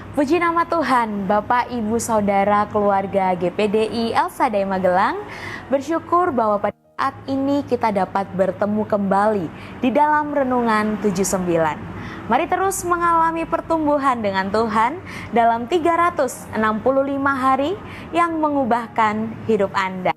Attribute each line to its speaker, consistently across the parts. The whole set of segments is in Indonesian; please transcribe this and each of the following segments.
Speaker 1: Puji nama Tuhan, Bapak, Ibu, Saudara, keluarga GPDI El Shaddai Magelang, bersyukur bahwa pada saat ini kita dapat bertemu kembali di dalam Renungan 79. Mari terus mengalami pertumbuhan dengan Tuhan dalam 365 hari yang mengubahkan hidup Anda.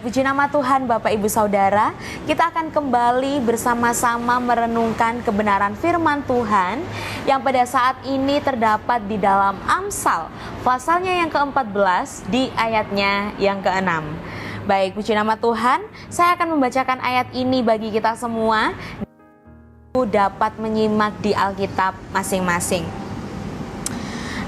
Speaker 1: Puji nama Tuhan, Bapak, Ibu, Saudara, kita akan kembali bersama-sama merenungkan kebenaran firman Tuhan yang pada saat ini terdapat di dalam Amsal, pasalnya yang ke-14 di ayatnya yang ke-6. Baik, puji nama Tuhan, saya akan membacakan ayat ini bagi kita semua, dapat menyimak di Alkitab masing-masing.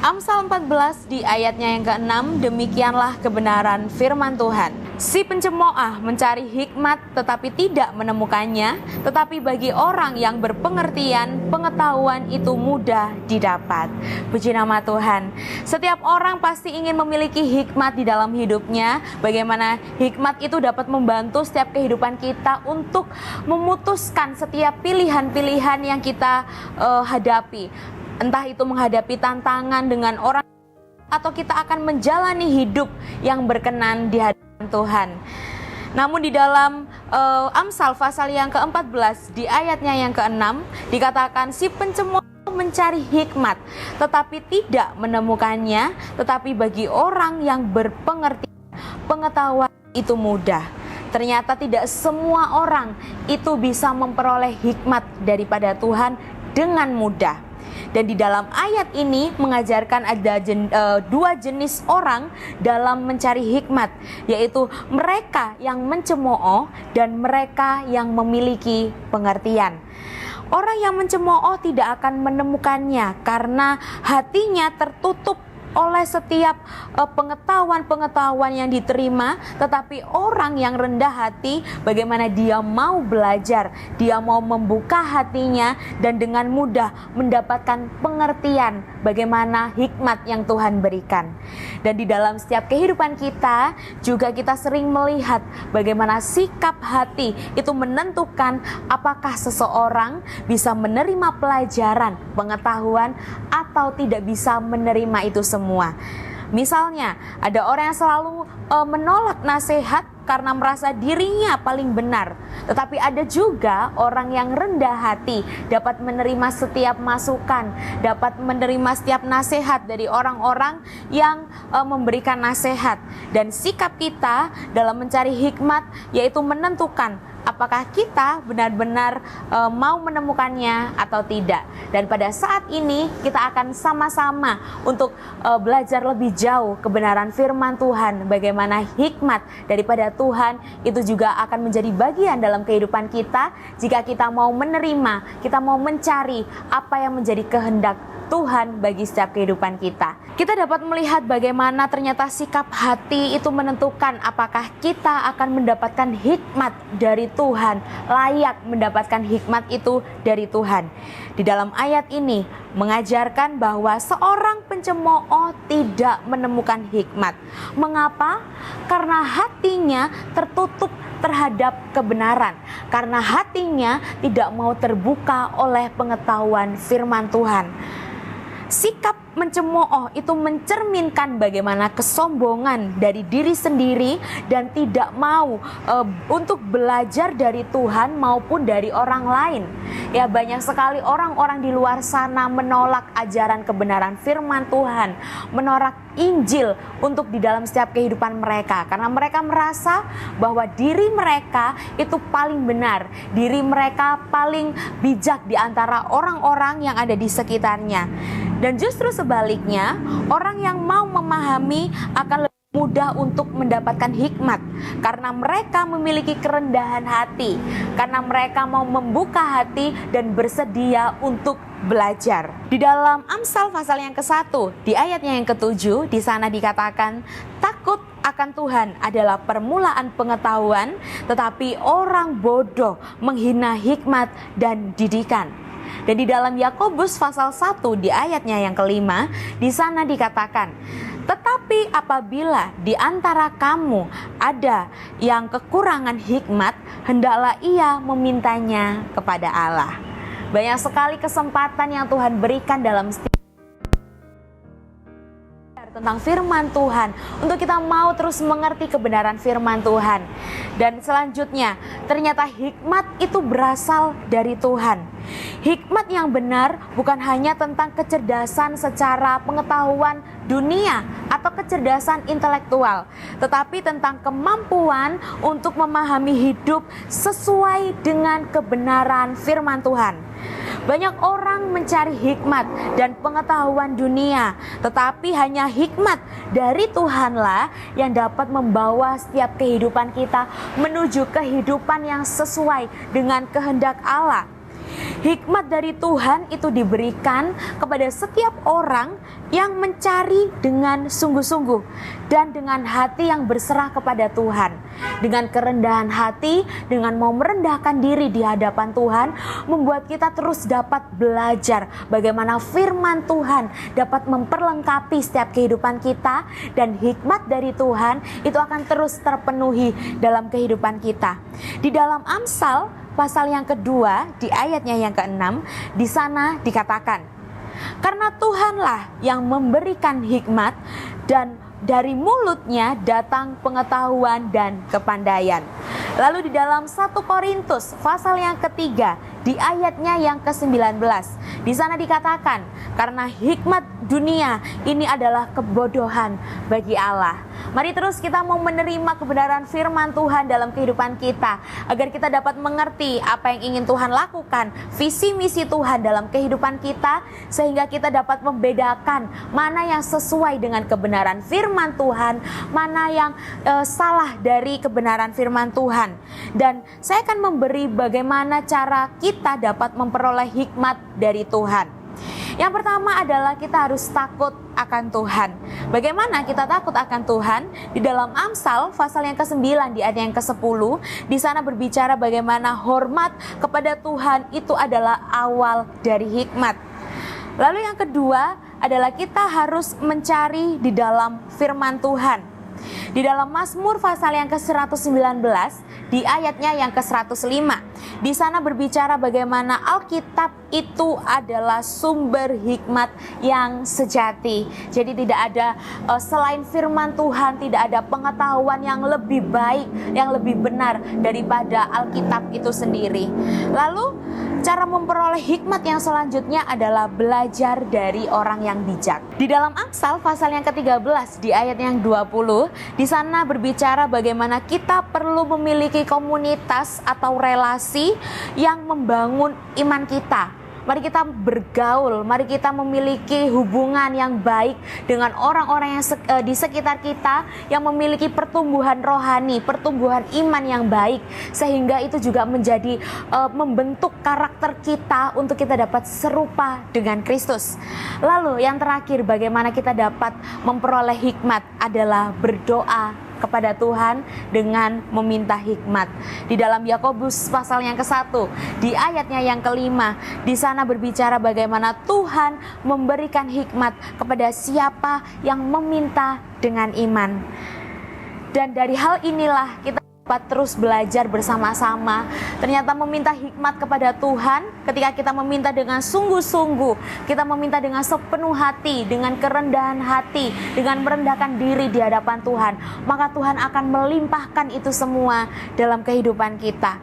Speaker 1: Amsal 14 di ayatnya yang ke-6, demikianlah kebenaran firman Tuhan. Si pencemooh mencari hikmat tetapi tidak menemukannya, tetapi bagi orang yang berpengertian, pengetahuan itu mudah didapat. Puji nama Tuhan. Setiap orang pasti ingin memiliki hikmat di dalam hidupnya. Bagaimana hikmat itu dapat membantu setiap kehidupan kita untuk memutuskan setiap pilihan-pilihan yang kita hadapi. Entah itu menghadapi tantangan dengan orang, atau kita akan menjalani hidup yang berkenan di hadapan Tuhan. Namun di dalam Amsal pasal yang ke-14 di ayatnya yang ke-6 dikatakan si pencemooh mencari hikmat tetapi tidak menemukannya, tetapi bagi orang yang berpengertian, pengetahuan itu mudah. Ternyata tidak semua orang itu bisa memperoleh hikmat daripada Tuhan dengan mudah. Dan di dalam ayat ini mengajarkan ada dua jenis orang dalam mencari hikmat, yaitu mereka yang mencemooh dan mereka yang memiliki pengertian. Orang yang mencemooh tidak akan menemukannya karena hatinya tertutup oleh setiap pengetahuan-pengetahuan yang diterima. Tetapi orang yang rendah hati, bagaimana dia mau belajar, dia mau membuka hatinya dan dengan mudah mendapatkan pengertian bagaimana hikmat yang Tuhan berikan. Dan di dalam setiap kehidupan kita juga kita sering melihat bagaimana sikap hati itu menentukan apakah seseorang bisa menerima pelajaran, pengetahuan atau tidak bisa menerima itu semua. Misalnya, ada orang yang selalu menolak nasihat karena merasa dirinya paling benar. Tetapi ada juga orang yang rendah hati, dapat menerima setiap masukan, dapat menerima setiap nasihat dari orang-orang yang memberikan nasihat. Dan sikap kita dalam mencari hikmat yaitu menentukan apakah kita benar-benar mau menemukannya atau tidak. Dan pada saat ini kita akan sama-sama untuk belajar lebih jauh kebenaran firman Tuhan, bagaimana hikmat daripada Tuhan itu juga akan menjadi bagian dalam kehidupan kita jika kita mau menerima, kita mau mencari apa yang menjadi kehendak Tuhan bagi setiap kehidupan kita. Kita dapat melihat bagaimana ternyata sikap hati itu menentukan apakah kita akan mendapatkan hikmat dari Tuhan, layak mendapatkan hikmat itu dari Tuhan. Di dalam ayat ini mengajarkan bahwa seorang pencemooh tidak menemukan hikmat. Mengapa? Karena hatinya tertutup terhadap kebenaran, karena hatinya tidak mau terbuka oleh pengetahuan firman Tuhan. Sikap mencemooh itu mencerminkan bagaimana kesombongan dari diri sendiri dan tidak mau untuk belajar dari Tuhan maupun dari orang lain. Ya, banyak sekali orang-orang di luar sana menolak ajaran kebenaran firman Tuhan, menolak Injil untuk di dalam setiap kehidupan mereka karena mereka merasa bahwa diri mereka itu paling benar, diri mereka paling bijak di antara orang-orang yang ada di sekitarnya. Dan justru sebaliknya, orang yang mau memahami akan lebih mudah untuk mendapatkan hikmat karena mereka memiliki kerendahan hati, karena mereka mau membuka hati dan bersedia untuk belajar. Di dalam Amsal pasal yang ke-1 di ayatnya yang ke-7 di sana dikatakan, takut akan Tuhan adalah permulaan pengetahuan, tetapi orang bodoh menghina hikmat dan didikan. Dan di dalam Yakobus pasal 1 di ayatnya yang ke-5 di sana dikatakan, tetapi apabila di antara kamu ada yang kekurangan hikmat, hendaklah ia memintanya kepada Allah. Banyak sekali kesempatan yang Tuhan berikan dalam setiap belajar tentang firman Tuhan, untuk kita mau terus mengerti kebenaran firman Tuhan. Dan selanjutnya, ternyata hikmat itu berasal dari Tuhan. Hikmat yang benar bukan hanya tentang kecerdasan secara pengetahuan dunia atau kecerdasan intelektual, tetapi tentang kemampuan untuk memahami hidup sesuai dengan kebenaran firman Tuhan. Banyak orang mencari hikmat dan pengetahuan dunia, tetapi hanya hikmat dari Tuhanlah yang dapat membawa setiap kehidupan kita menuju kehidupan yang sesuai dengan kehendak Allah. Hikmat dari Tuhan itu diberikan kepada setiap orang yang mencari dengan sungguh-sungguh dan dengan hati yang berserah kepada Tuhan. Dengan kerendahan hati, dengan mau merendahkan diri di hadapan Tuhan, membuat kita terus dapat belajar bagaimana firman Tuhan dapat memperlengkapi setiap kehidupan kita, dan hikmat dari Tuhan itu akan terus terpenuhi dalam kehidupan kita. Di dalam Amsal pasal yang kedua, di ayatnya yang ke-6, di sana dikatakan, karena Tuhanlah yang memberikan hikmat, dan dari mulutnya datang pengetahuan dan kepandaian. Lalu di dalam 1 Korintus pasal yang ketiga, di ayatnya yang ke-19, di sana dikatakan, karena hikmat dunia ini adalah kebodohan bagi Allah. Mari terus kita mau menerima kebenaran firman Tuhan dalam kehidupan kita, agar kita dapat mengerti apa yang ingin Tuhan lakukan, visi misi Tuhan dalam kehidupan kita, sehingga kita dapat membedakan mana yang sesuai dengan kebenaran firman Tuhan, mana yang salah dari kebenaran firman Tuhan. Dan saya akan memberi bagaimana cara kita dapat memperoleh hikmat dari Tuhan. Yang pertama adalah kita harus takut akan Tuhan. Bagaimana kita takut akan Tuhan? Di dalam Amsal pasal yang ke-9 di ayat yang ke-10, di sana berbicara bagaimana hormat kepada Tuhan itu adalah awal dari hikmat. Lalu yang kedua adalah kita harus mencari di dalam firman Tuhan. Di dalam Mazmur pasal yang ke-119, di ayatnya yang ke-105, di sana berbicara bagaimana Alkitab itu adalah sumber hikmat yang sejati. Jadi tidak ada selain firman Tuhan, tidak ada pengetahuan yang lebih baik, yang lebih benar daripada Alkitab itu sendiri. Lalu cara memperoleh hikmat yang selanjutnya adalah belajar dari orang yang bijak. Di dalam Amsal pasal yang ke-13 di ayat yang 20, di sana berbicara bagaimana kita perlu memiliki komunitas atau relasi yang membangun iman kita. Mari kita bergaul, mari kita memiliki hubungan yang baik dengan orang-orang yang di sekitar kita, yang memiliki pertumbuhan rohani, pertumbuhan iman yang baik, sehingga itu juga menjadi membentuk karakter kita untuk kita dapat serupa dengan Kristus. Lalu yang terakhir, bagaimana kita dapat memperoleh hikmat adalah berdoa kepada Tuhan dengan meminta hikmat. Di dalam Yakobus pasal yang ke-1, di ayatnya yang ke-5, di sana berbicara bagaimana Tuhan memberikan hikmat kepada siapa yang meminta dengan iman. Dan dari hal inilah kita dapat terus belajar bersama-sama. Ternyata meminta hikmat kepada Tuhan, ketika kita meminta dengan sungguh-sungguh, kita meminta dengan sepenuh hati, dengan kerendahan hati, dengan merendahkan diri di hadapan Tuhan, maka Tuhan akan melimpahkan itu semua dalam kehidupan kita.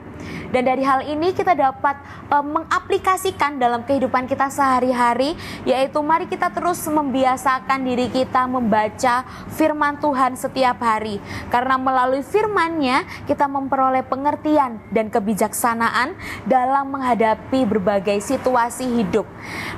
Speaker 1: Dan dari hal ini kita dapat mengaplikasikan dalam kehidupan kita sehari-hari, yaitu mari kita terus membiasakan diri kita membaca firman Tuhan setiap hari. Karena melalui firman-Nya kita memperoleh pengertian dan kebijaksanaan dalam menghadapi berbagai situasi hidup.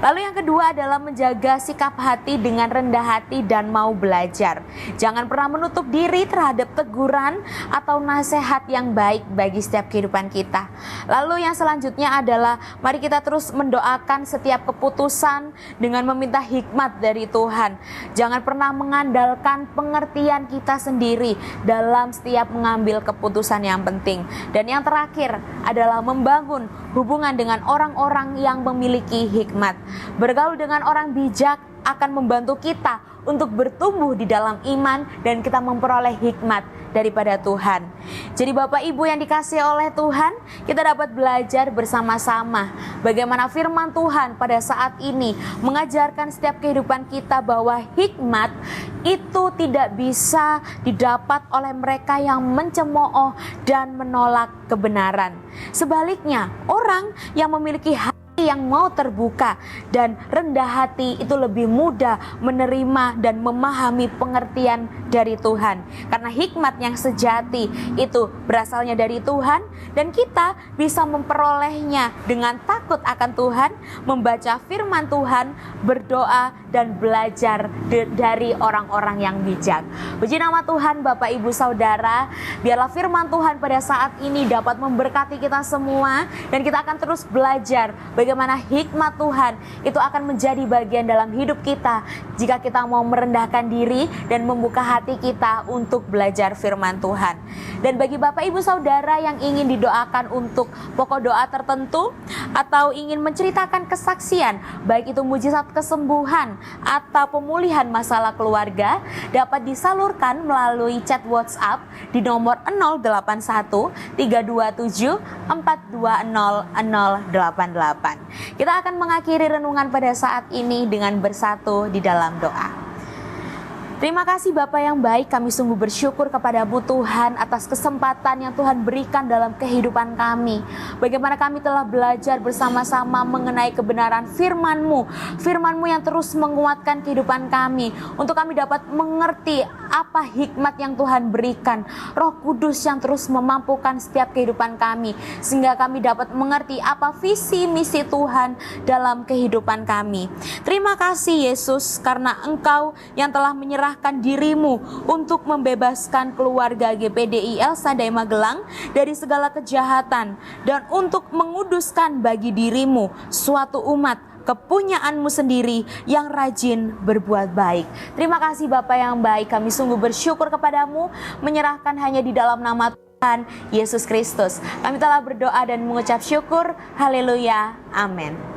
Speaker 1: Lalu yang kedua adalah menjaga sikap hati dengan rendah hati dan mau belajar. Jangan pernah menutup diri terhadap teguran atau nasihat yang baik bagi setiap kehidupan kita. Lalu yang selanjutnya adalah mari kita terus mendoakan setiap keputusan dengan meminta hikmat dari Tuhan. Jangan pernah mengandalkan pengertian kita sendiri dalam setiap mengambil keputusan yang penting. Dan yang terakhir adalah membangun hubungan dengan orang-orang yang memiliki hikmat. Bergaul dengan orang bijak akan membantu kita untuk bertumbuh di dalam iman dan kita memperoleh hikmat daripada Tuhan. Jadi Bapak Ibu yang dikasihi oleh Tuhan, kita dapat belajar bersama-sama bagaimana firman Tuhan pada saat ini mengajarkan setiap kehidupan kita bahwa hikmat itu tidak bisa didapat oleh mereka yang mencemooh dan menolak kebenaran. Sebaliknya, orang yang memiliki hati yang mau terbuka dan rendah hati itu lebih mudah menerima dan memahami pengertian dari Tuhan. Karena hikmat yang sejati itu berasalnya dari Tuhan, dan kita bisa memperolehnya dengan takut akan Tuhan, membaca firman Tuhan, berdoa, dan belajar dari orang-orang yang bijak. Puji nama Tuhan, Bapak Ibu Saudara. Biarlah firman Tuhan pada saat ini dapat memberkati kita semua, dan kita akan terus belajar bagaimana hikmat Tuhan itu akan menjadi bagian dalam hidup kita jika kita mau merendahkan diri dan membuka hati kita untuk belajar firman Tuhan. Dan bagi Bapak Ibu Saudara yang ingin didoakan untuk pokok doa tertentu atau ingin menceritakan kesaksian, baik itu mujizat kesembuhan atau pemulihan masalah keluarga, dapat disalurkan melalui chat WhatsApp di nomor 081 327 420 088. Kita akan mengakhiri renungan pada saat ini dengan bersatu di dalam doa. Terima kasih Bapa yang baik, kami sungguh bersyukur kepadamu Tuhan atas kesempatan yang Tuhan berikan dalam kehidupan kami. Bagaimana kami telah belajar bersama-sama mengenai kebenaran firman-Mu, firman-Mu yang terus menguatkan kehidupan kami, untuk kami dapat mengerti apa hikmat yang Tuhan berikan, Roh Kudus yang terus memampukan setiap kehidupan kami, sehingga kami dapat mengerti apa visi misi Tuhan dalam kehidupan kami. Terima kasih Yesus, karena Engkau yang telah menyerahkan dirimu untuk membebaskan keluarga GPDI El Shaddai Magelang dari segala kejahatan, dan untuk menguduskan bagi dirimu suatu umat kepunyaanmu sendiri yang rajin berbuat baik. Terima kasih Bapa yang baik, kami sungguh bersyukur kepadamu, menyerahkan hanya di dalam nama Tuhan Yesus Kristus. Kami telah berdoa dan mengucap syukur. Haleluya. Amin.